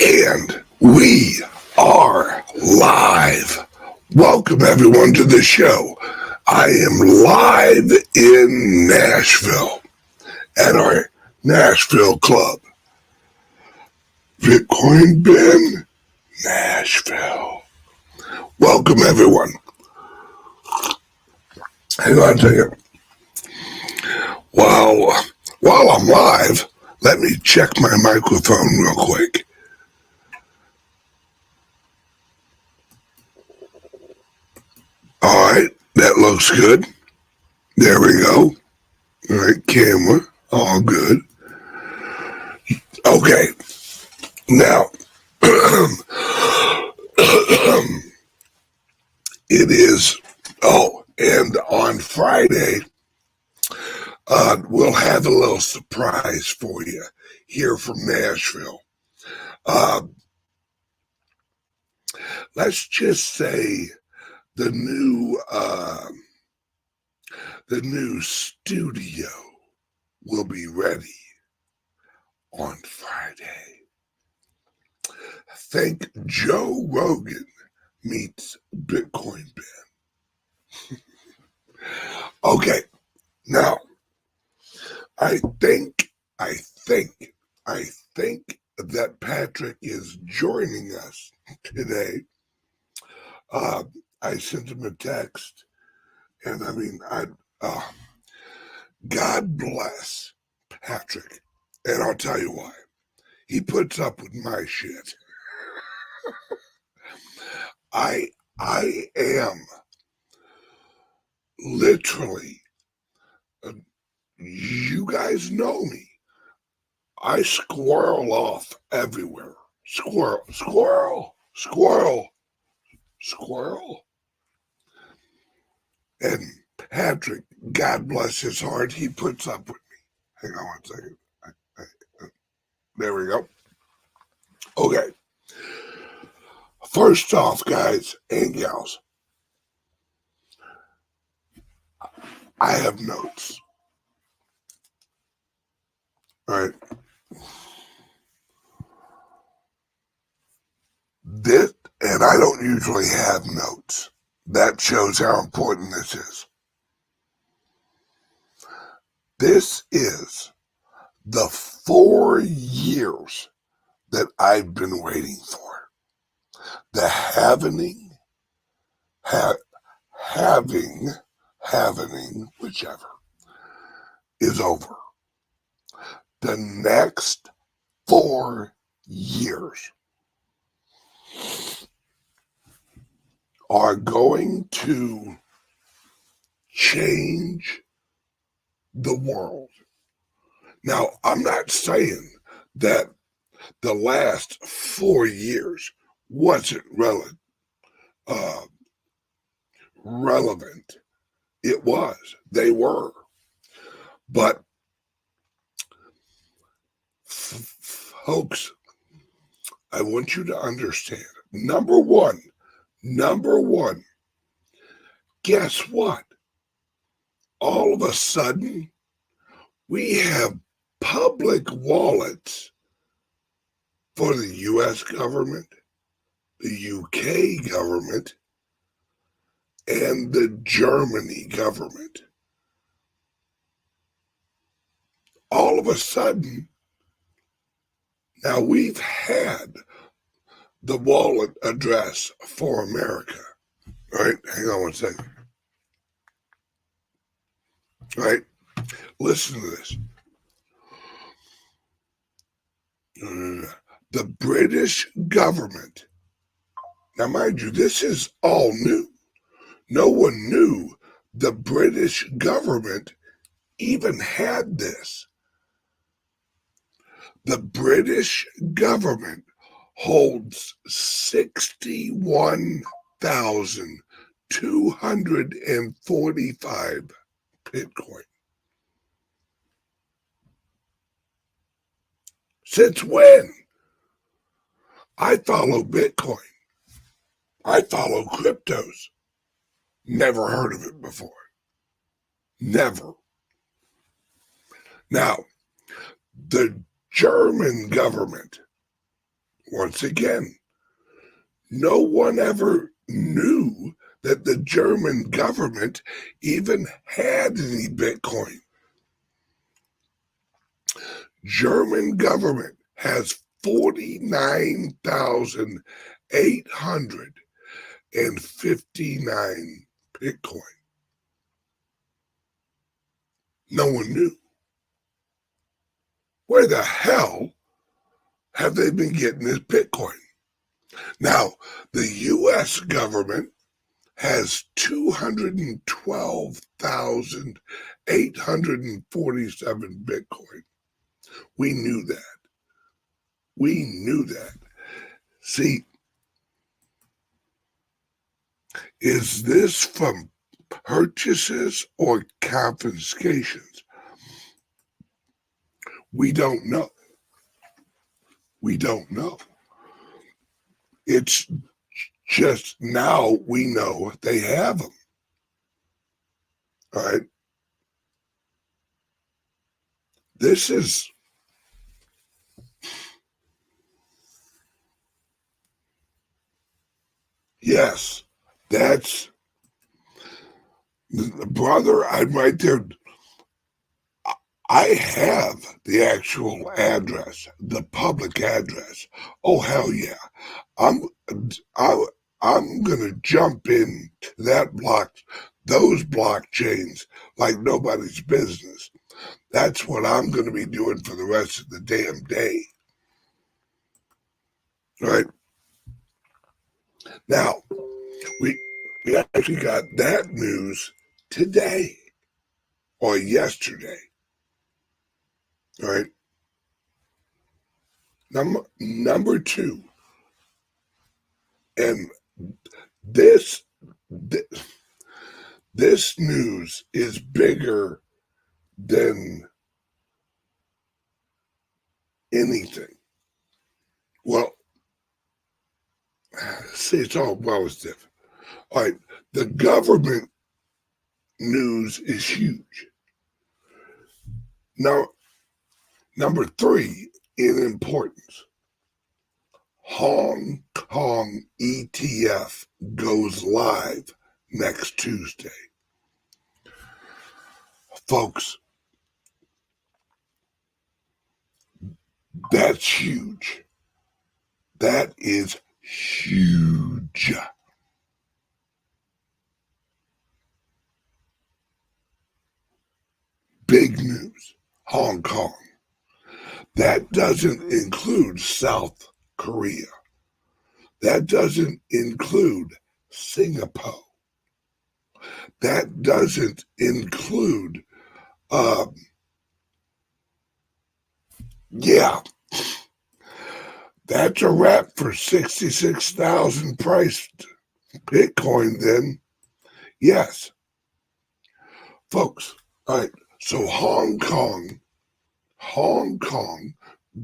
And we are live. Welcome everyone to the show. I am live in Nashville at our Nashville club. Bitcoin Ben, Nashville. Welcome everyone. Hang on a second. While I'm live, let me check my microphone real quick. All right, that looks good. There we go. All right, camera, all good. Okay, now, it is, and on Friday, we'll have a little surprise for you here from Nashville. Let's just say the new studio will be ready on Friday. Think Joe Rogan meets Bitcoin Ben. Okay, now I think that Patrick is joining us today. I sent him a text, and God bless Patrick, and I'll tell you why. He puts up with my shit. I am literally, you guys know me. I squirrel off everywhere. Squirrel. And Patrick, God bless his heart, he puts up with me. Hang on one second. There we go. Okay. First off, guys and gals, I have notes. All right. This, and I don't usually have notes. That shows how important this is. This is the 4 years that I've been waiting for. The having, whichever, is over. The next 4 years are going to change the world. Now, I'm not saying that the last 4 years wasn't relevant. It was. They were. But, folks, I want you to understand. Number one, guess what? All of a sudden, we have public wallets for the U.S. government, the U.K. government, and the Germany government. All of a sudden, now we've had the wallet address for America. All right, hang on one second. All right, listen to this. The British government, now mind you, this is all new. No one knew the British government even had this. The British government holds 61,245 Bitcoin. Since when? I follow Bitcoin. I follow cryptos. Never heard of it before. Never. Now, the German government Once again, no one ever knew that the German government even had any Bitcoin. German government has 49,859 Bitcoin. No one knew. Where the hell have they been getting this Bitcoin? Now, the U.S. government has 212,847 Bitcoin. We knew that. We knew that. See, is this from purchases or confiscations? We don't know. We don't know. It's just now we know they have them. All right. This is, yes, that's, brother, I'm right there. I have the actual address, the public address. Oh, hell yeah. I'm gonna jump in those blockchains like nobody's business. That's what I'm gonna be doing for the rest of the damn day. Right? Now, we actually got that news today or yesterday. All right. Number two, and this news is bigger than anything. Well, see, it's all different. All right, the government news is huge. Now, number three in importance, Hong Kong ETF goes live next Tuesday. Folks, that's huge. That is huge. Big news. Hong Kong. That doesn't include South Korea. That doesn't include Singapore. That doesn't include, yeah, that's a wrap for 66,000 priced Bitcoin then. Yes. Folks, all right, so Hong Kong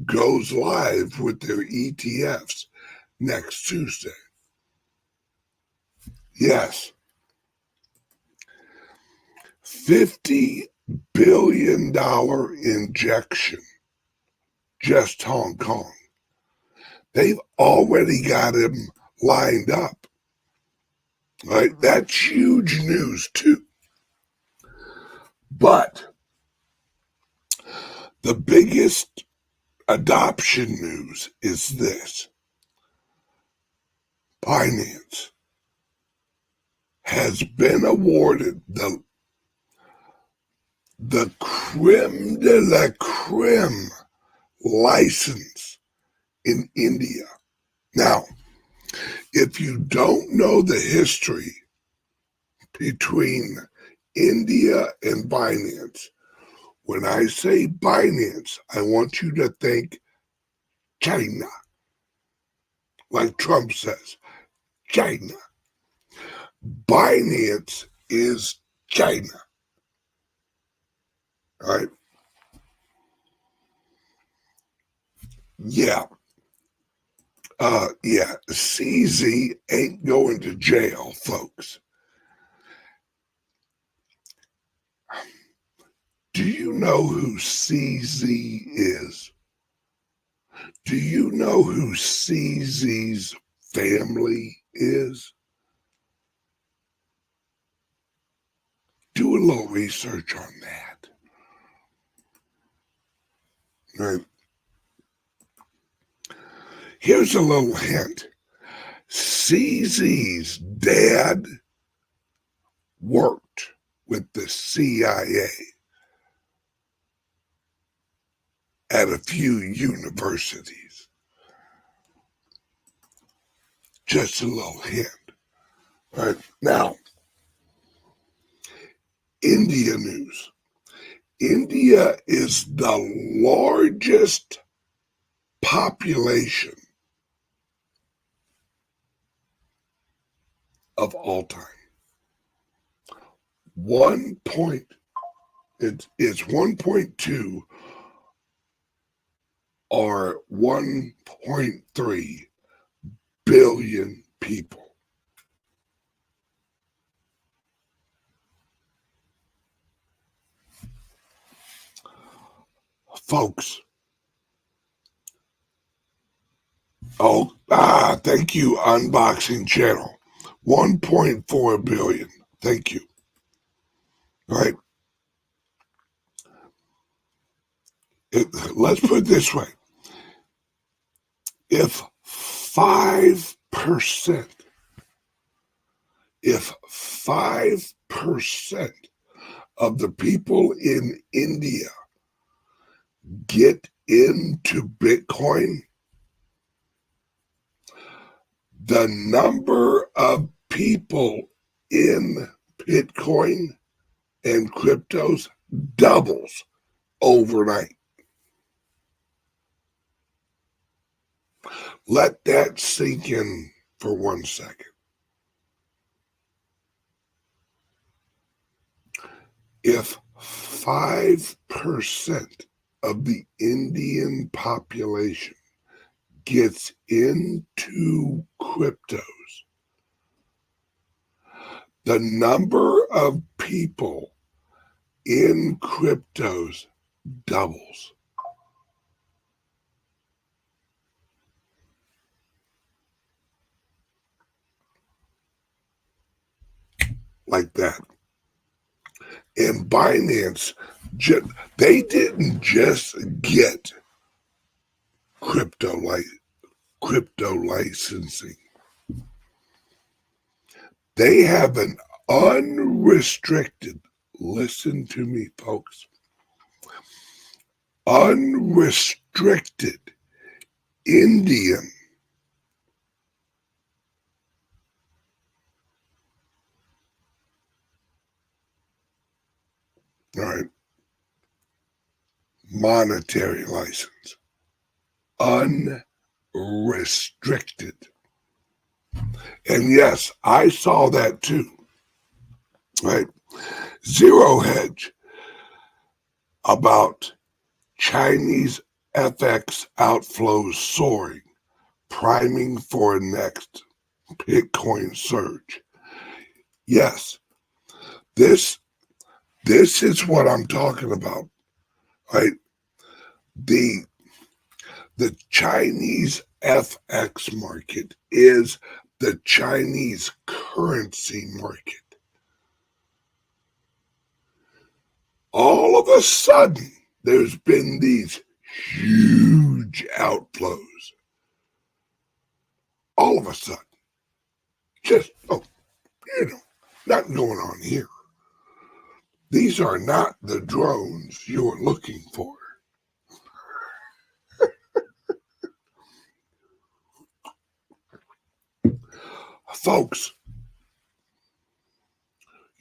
goes live with their ETFs next Tuesday. Yes. $50 billion injection, just Hong Kong. They've already got him lined up. Right? That's huge news too. But the biggest adoption news is this. Binance has been awarded the creme de la creme license in India. Now, if you don't know the history between India and Binance, when I say Binance, I want you to think China. Like Trump says, China. Binance is China. All right? Yeah. Yeah. CZ ain't going to jail, folks. Do you know who CZ is? Do you know who CZ's family is? Do a little research on that. Right. Here's a little hint. CZ's dad worked with the CIA at a few universities. Just a little hint. Right. Now, India news. India is the largest population of all time. It's 1.2 or 1.3 billion people. Folks. Thank you, Unboxing Channel. 1.4 billion. Thank you. All right. Let's put it this way. If 5% of the people in India get into Bitcoin, the number of people in Bitcoin and cryptos doubles overnight. Let that sink in for 1 second. If 5% of the Indian population gets into cryptos, the number of people in cryptos doubles. Like that. And Binance, they didn't just get crypto licensing. They have an unrestricted, listen to me, folks, unrestricted Indian monetary license. Unrestricted. And yes, I saw that too. Right? Zero Hedge about Chinese FX outflows soaring, priming for a next Bitcoin surge. Yes, this is what I'm talking about, right? The Chinese FX market is the Chinese currency market. All of a sudden, there's been these huge outflows. All of a sudden. Just, nothing going on here. These are not the drones you're looking for. Folks,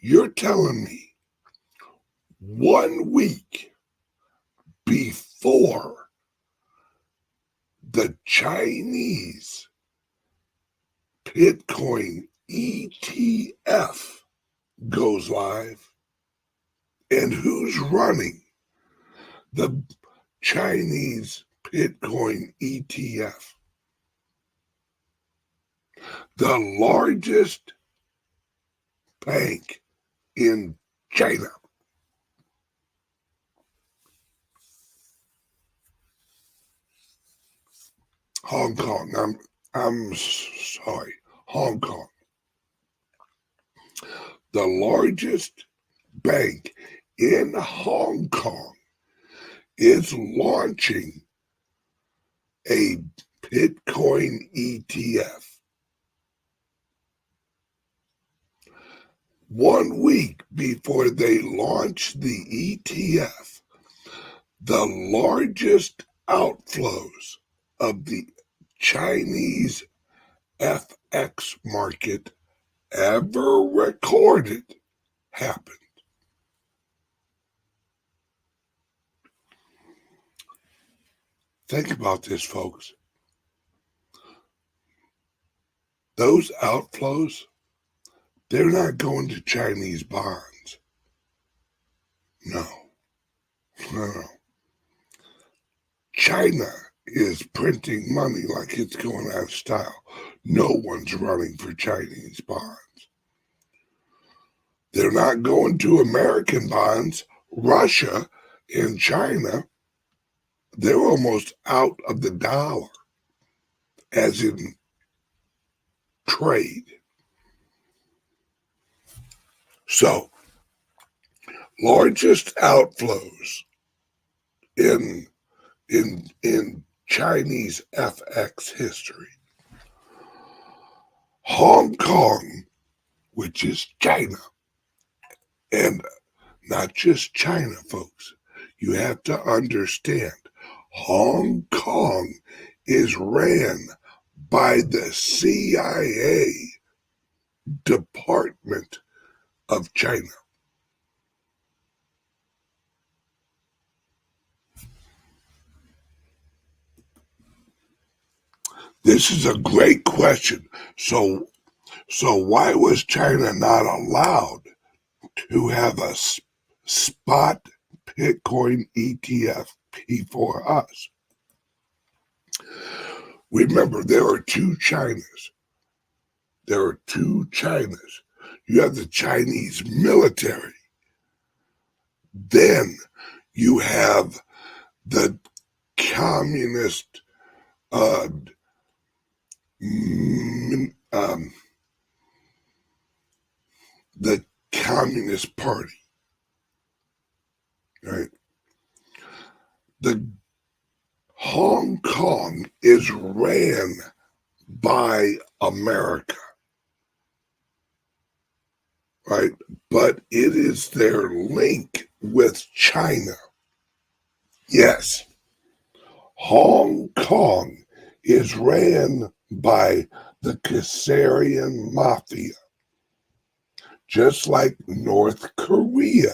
you're telling me 1 week before the Chinese Bitcoin ETF goes live, and who's running the Chinese Bitcoin ETF? The largest bank in China. Hong Kong. I'm sorry, Hong Kong. The largest bank in Hong Kong is launching a Bitcoin ETF. 1 week before they launch the ETF, the largest outflows of the Chinese FX market ever recorded happened. Think about this, folks. Those outflows, they're not going to Chinese bonds. No. China is printing money like it's going out of style. No one's running for Chinese bonds. They're not going to American bonds. Russia and China, they're almost out of the dollar, as in trade. So, largest outflows in Chinese FX history. Hong Kong, which is China, and not just China, folks. You have to understand, Hong Kong is ran by the CIA Department of China. This is a great question. So why was China not allowed to have a spot Bitcoin ETF before us? Remember, there are two Chinas. There are two Chinas. You have the Chinese military. Then you have the communist the Communist Party, right? The Hong Kong is ran by America, right? But it is their link with China. Yes, Hong Kong is ran by the Khazarian Mafia, just like North Korea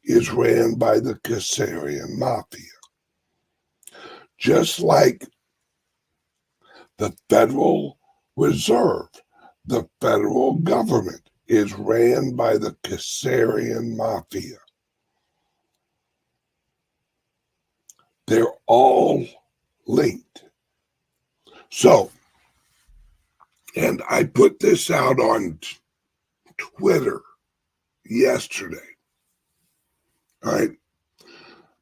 is ran by the Khazarian Mafia. Just like the Federal Reserve, the federal government is ran by the Khazarian Mafia. They're all linked. So, and I put this out on Twitter yesterday. All right.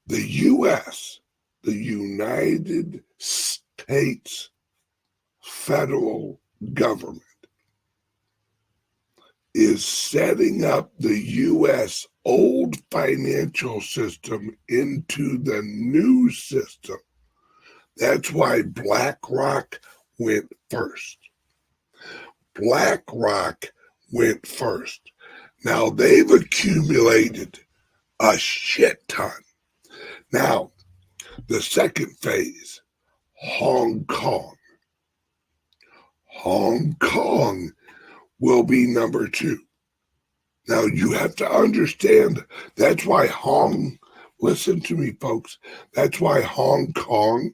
The U.S., the United States federal government, is setting up the U.S. old financial system into the new system. That's why BlackRock went first. BlackRock went first. Now they've accumulated a shit ton. Now, the second phase, Hong Kong. Hong Kong will be number 2. Now, you have to understand, that's why listen to me, folks, that's why Hong Kong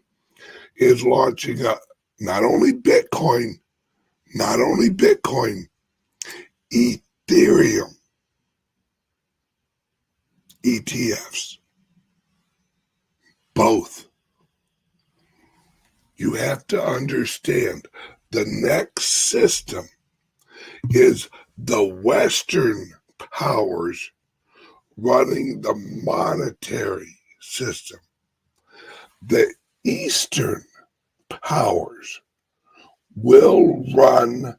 is launching not only Bitcoin, Ethereum ETFs. Both. You have to understand, the next system is the Western powers running the monetary system. The Eastern powers will run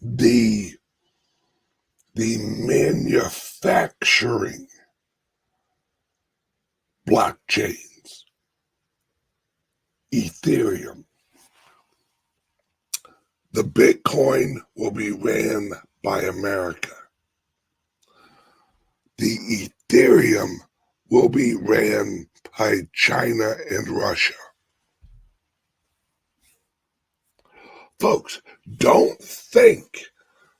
the manufacturing blockchains, Ethereum. The Bitcoin will be ran by America. The Ethereum will be ran by China and Russia. Folks, don't think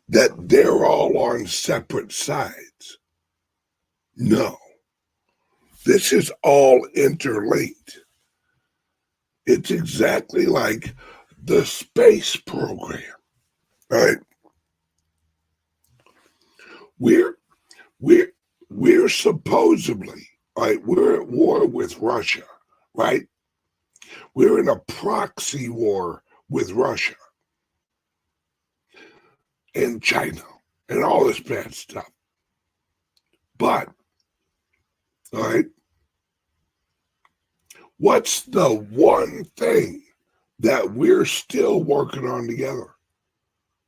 that they're all on separate sides. No, this is all interlinked. It's exactly like the space program, right? We're supposedly, right? We're at war with Russia, right? We're in a proxy war with Russia and China and all this bad stuff. But, all right, what's the one thing that we're still working on together?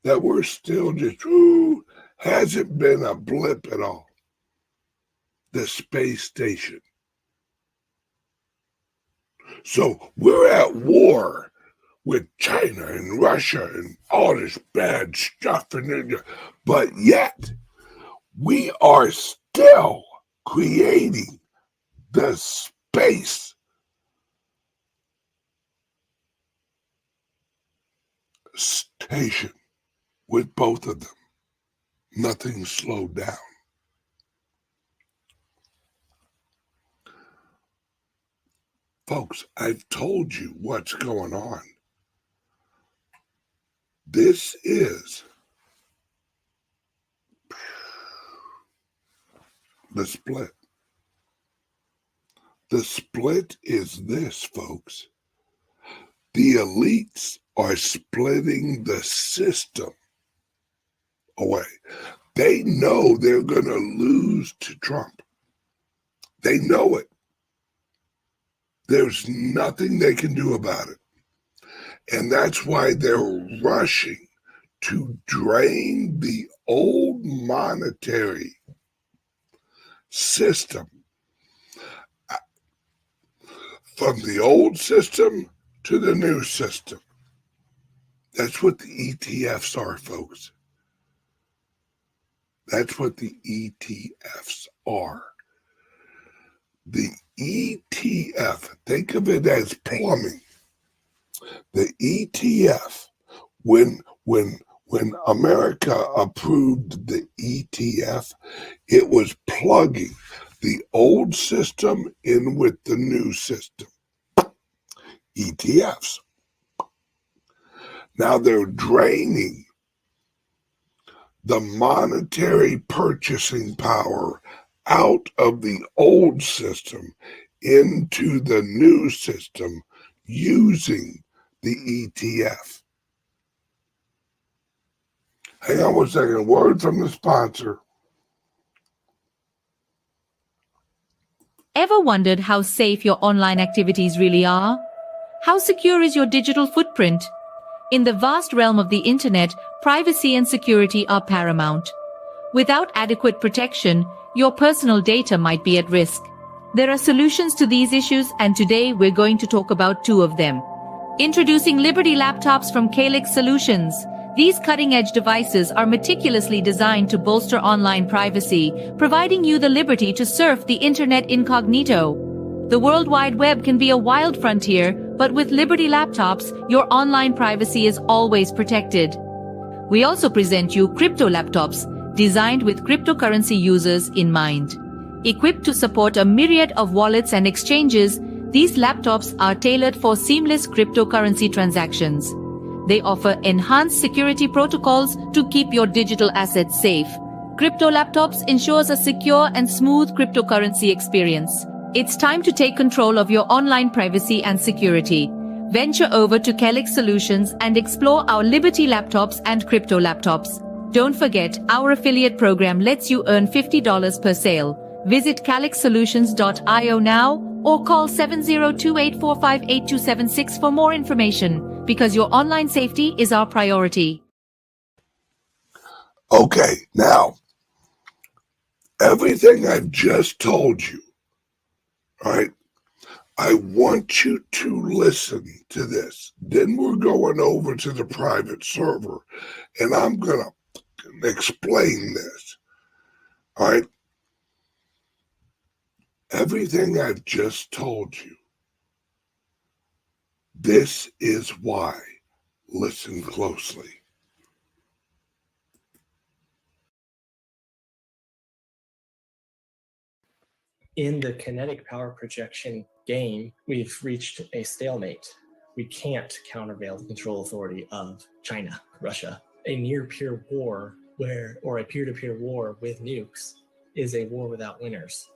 That we're still just, hasn't been a blip at all. The space station. So we're at war with China and Russia and all this bad stuff, but yet we are still creating the space station with both of them. Nothing slowed down. Folks, I've told you what's going on. This is the split. The split is this, folks. The elites are splitting the system away. They know they're going to lose to Trump. They know it. There's nothing they can do about it. And that's why they're rushing to drain the old monetary system from the old system to the new system. That's what the ETFs are, folks. That's what the ETFs are. The ETF, think of it as plumbing. The ETF, when America approved the ETF, it was plugging the old system in with the new system. ETFs. Now they're draining the monetary purchasing power out of the old system into the new system using the ETF. Hang on 1 second. Word from the sponsor. Ever wondered how safe your online activities really are? How secure is your digital footprint? In the vast realm of the internet, privacy and security are paramount. Without adequate protection, your personal data might be at risk. There are solutions to these issues, and today we're going to talk about 2 of them. Introducing Liberty laptops from CALIX Solutions. These cutting-edge devices are meticulously designed to bolster online privacy, providing you the liberty to surf the internet incognito. The World Wide Web can be a wild frontier, but with Liberty laptops, your online privacy is always protected. We also present you crypto laptops, designed with cryptocurrency users in mind. Equipped to support a myriad of wallets and exchanges, these laptops are tailored for seamless cryptocurrency transactions. They offer enhanced security protocols to keep your digital assets safe. Crypto laptops ensures a secure and smooth cryptocurrency experience. It's time to take control of your online privacy and security. Venture over to CALIX Solutions and explore our Liberty laptops and crypto laptops. Don't forget, our affiliate program lets you earn $50 per sale. Visit calixsolutions.io now or call 7028458276 for more information, because your online safety is our priority. Okay, now, everything I've just told you, all right, I want you to listen to this. Then we're going over to the private server, and I'm going to explain this, all right? Everything I've just told you, this is why. Listen closely. In the kinetic power projection game, we've reached a stalemate. We can't countervail the control authority of China, Russia. A near-peer war or a peer-to-peer war with nukes is a war without winners.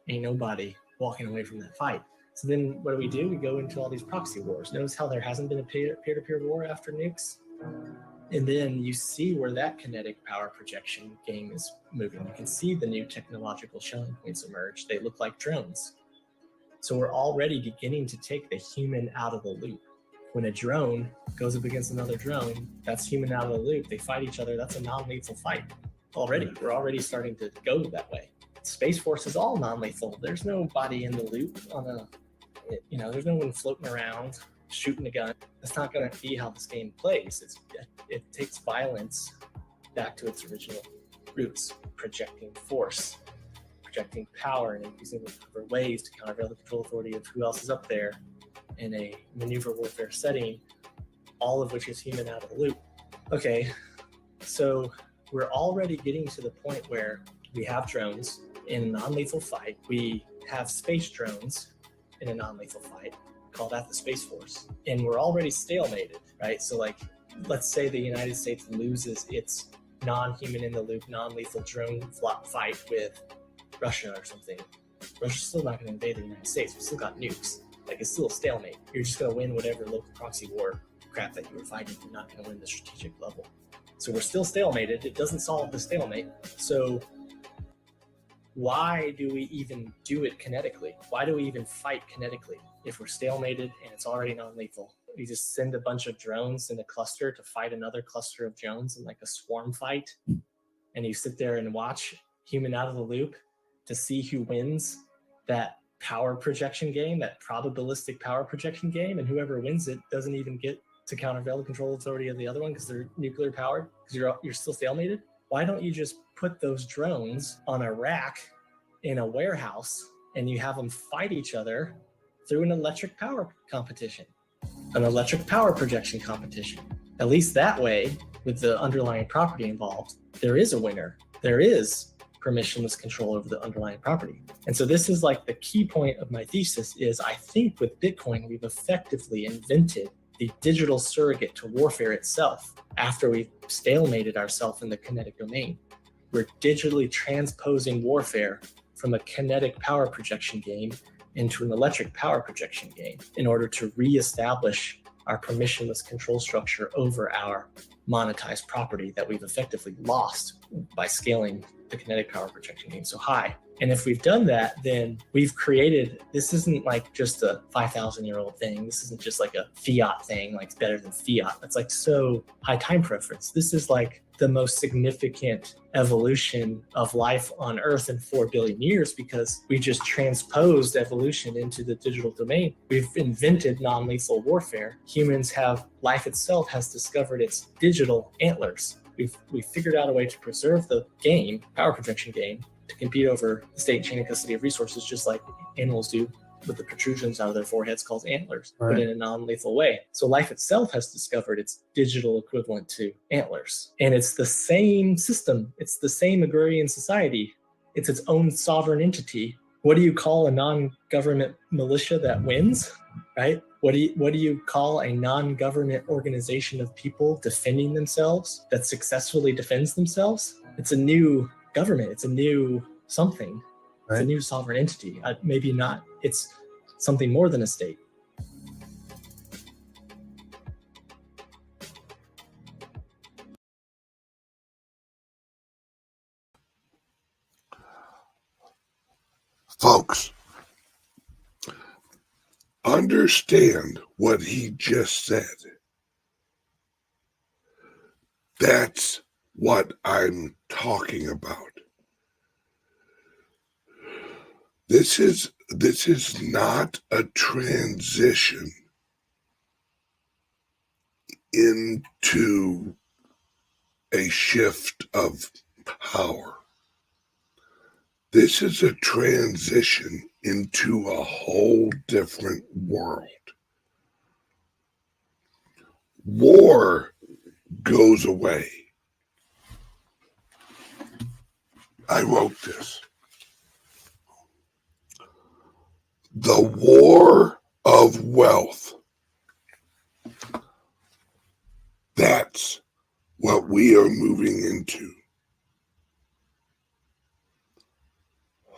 Ain't nobody walking away from that fight. So then what do? We go into all these proxy wars. Notice how there hasn't been a peer-to-peer war after nukes? And then you see where that kinetic power projection game is moving. You can see the new technological shelling points emerge. They look like drones. So we're already beginning to take the human out of the loop. When a drone goes up against another drone, that's human out of the loop. They fight each other. That's a non-lethal fight. Already, we're already starting to go that way. Space Force is all non-lethal. There's nobody in the loop there's no one floating around shooting a gun. That's not going to be how this game plays. It takes violence back to its original roots, projecting force, projecting power, and using different ways to countervail the control authority of who else is up there in a maneuver warfare setting, all of which is human out of the loop. Okay, so we're already getting to the point where we have drones in a non-lethal fight. We have space drones in a non-lethal fight. Call that the Space Force. And we're already stalemated, right? So let's say the United States loses its non-human in the loop, non-lethal drone fight with Russia or something. Russia's still not going to invade the United States. We still got nukes. It's still a stalemate. You're just going to win whatever local proxy war crap that you were fighting. You're not going to win the strategic level. So we're still stalemated. It doesn't solve the stalemate. So why do we even do it kinetically? Why do we even fight kinetically if we're stalemated and it's already non-lethal? We just send a bunch of drones in a cluster to fight another cluster of drones in like a swarm fight, and you sit there and watch human out of the loop to see who wins that power projection game, that probabilistic power projection game, and whoever wins it doesn't even get to countervail the control authority of the other one because they're nuclear powered, because you're still stalemated. Why don't you just put those drones on a rack in a warehouse and you have them fight each other through an electric power competition, an electric power projection competition? At least that way, with the underlying property involved, there is a winner. There is permissionless control over the underlying property. And so this is like the key point of my thesis is I think with Bitcoin, we've effectively invented the digital surrogate to warfare itself. After we've stalemated ourselves in the kinetic domain, we're digitally transposing warfare from a kinetic power projection game into an electric power projection game in order to reestablish our permissionless control structure over our monetized property that we've effectively lost by scaling the kinetic power projection game so high. And if we've done that, then we've created, this isn't like just a 5,000-year-old thing. This isn't just like a fiat thing, like it's better than fiat. It's like so high time preference. This is like the most significant evolution of life on Earth in 4 billion years because we just transposed evolution into the digital domain. We've invented non-lethal warfare. Life itself has discovered its digital antlers. We've figured out a way to preserve the game, power projection game, to compete over the state chain of custody of resources, just like animals do with the protrusions out of their foreheads called antlers, right, but in a non-lethal way. So life itself has discovered its digital equivalent to antlers. And it's the same system. It's the same agrarian society. It's its own sovereign entity. What do you call a non-government militia that wins, right? What do you call a non-government organization of people defending themselves that successfully defends themselves? It's a new government. It's a new something. Right. It's a new sovereign entity. Maybe not. It's something more than a state. Folks, understand what he just said. That's what I'm talking about. This is not a transition into a shift of power. This is a transition into a whole different world. War goes away. I wrote this. The war of wealth. That's what we are moving into.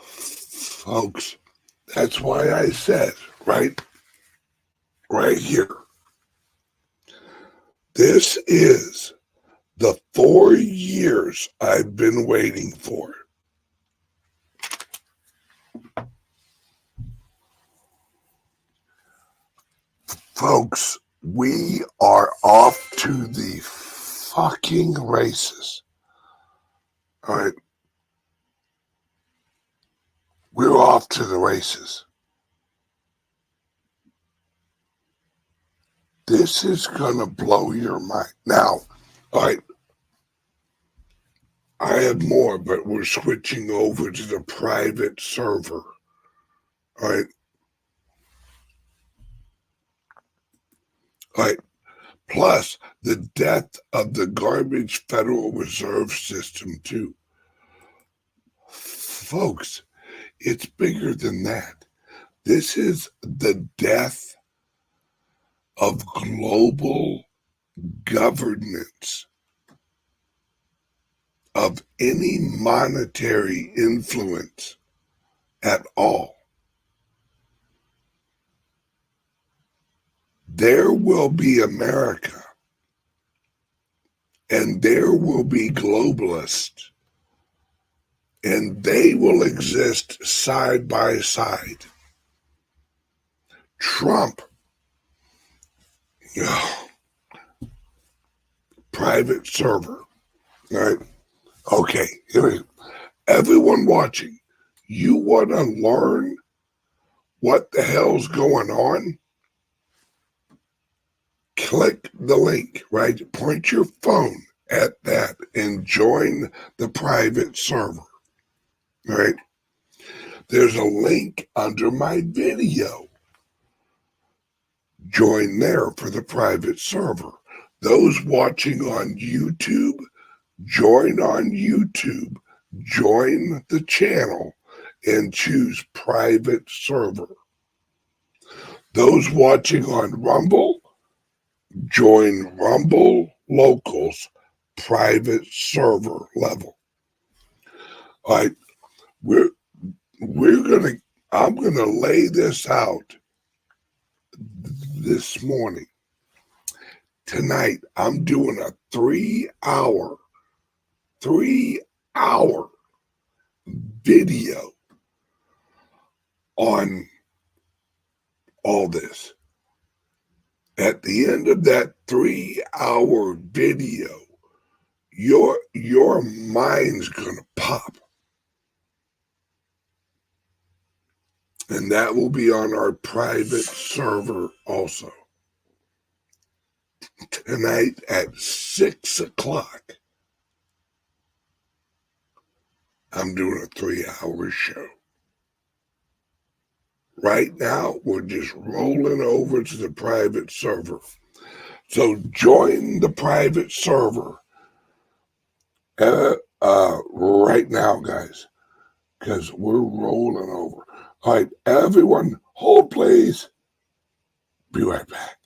Folks, that's why I said, right here, this is the 4 years I've been waiting for. Folks, we are off to the fucking races. All right. We're off to the races. This is going to blow your mind. Now, all right, I have more, but we're switching over to the private server. All right. All right. Plus the death of the garbage Federal Reserve System, too. Folks, it's bigger than that. This is the death of global governance, of any monetary influence at all. There will be America, and there will be globalists, and they will exist side by side. Trump, private server, all right? Okay, here we go. Everyone watching, you want to learn what the hell's going on? Click the link, right? Point your phone at that and join the private server, right? There's a link under my video. Join there for the private server. Those watching on YouTube, join on YouTube, join the channel and choose private server. Those watching on Rumble, join Rumble Locals private server level. All right, I'm gonna lay this out this morning. Tonight, I'm doing a 3 hour video on all this. At the end of that 3 hour video, your mind's gonna pop. And that will be on our private server also. Tonight at 6 o'clock, I'm doing a 3 hour show. Right now, we're just rolling over to the private server. So join the private server right now, guys, because we're rolling over. All right, everyone, hold please. Be right back.